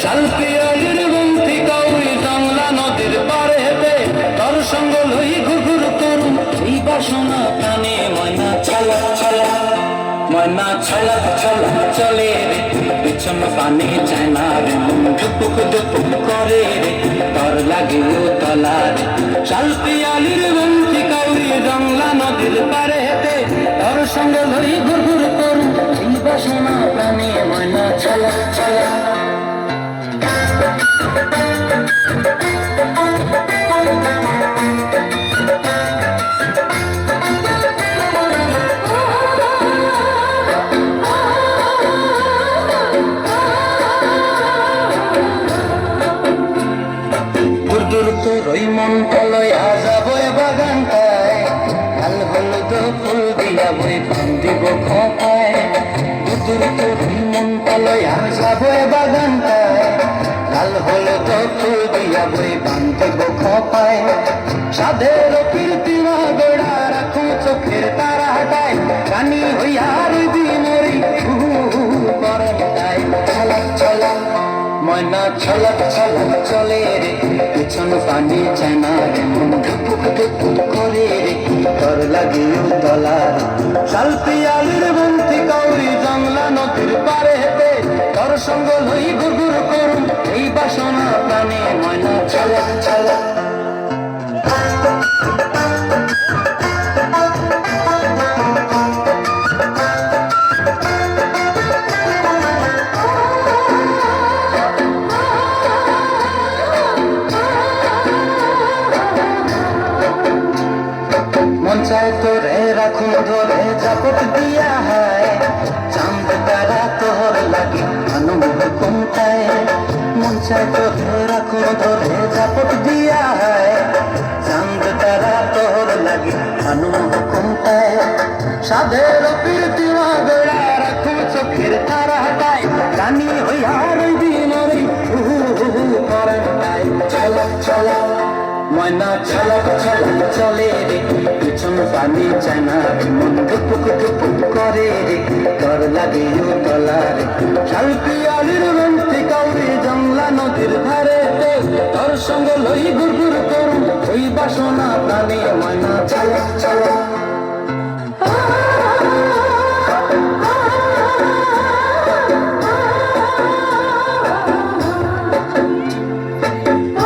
শালপিয়ালির বন্ধি কাউরি জংলা নদীর পারে হেঁটে তোর সঙ্গ লই ঘুঘুর করুম এই বাসনা প্রাণে ময়না ছলা ছলা ময়না ছলা ছলা চলে রে পিছন পানি চায় না রে মন ধুপুক ধুপুক করে রে তোর লাগে তলা রে শালপিয়ালির বন্ধি কাউরি জংলা নদীর পারে হেঁটে তোর সঙ্গ লই ঘুঘুর করুম এই বাসনা প্রাণে ময়না ছলা ছলা রই মন লইয়া যাবো বাগানটায় লাল হলুদ ফুল দিয়া বই বান্ধিব খোপায় দুদুর তো রই মন লইয়া যাবো বাগানটায় লাল হলুদ ফুল দিয়া বই বান্ধিব খোপায় সাধের কীর্তিমা গোড়া রাখু চোখের তারা হাটায় রানী হইয়া রইবি মরি করে চলা চলা ময়না ছলক ছলক চলে রে পিছন পানি চায় না রে মন ধুপুক ধুপুক করে রে তোর লাগে তলার শালপিয়ালির বন্ধি কাউরি জংলা নদীর পারে হেঁটে তোর সঙ্গ লই ঘুঘুর করুম এই বাসনা প্রাণে ময়না ছলক ছলক মন চায় তোরে রাখুন ধরে জাপট দিয়া হয় চাঁদ তারা তোর লাগে আনন্দ কমতায় মন চায় তোরে রাখুন ধরে জাপট দিয়া হয় চাঁদ তারা তোর লাগে আনন্দ কমতায় সাধের কীর্তিমা গোড়া রাখু চোখের তারা হাটায় রানী হইয়া রইবি মরি করে চলা চলা ময়না ছলক ছলক চলে রে পিছন পানি চায় না মন ধুপুক ধুপুক করে রে তোর লাগে তলা রে শালপিয়ালির বন্ধি কাউরি জংলা নদীর ধারে তোর সঙ্গে লই ঘুরঘুর করুম ওই বাসনা প্রাণে ময়না ছলক ছলক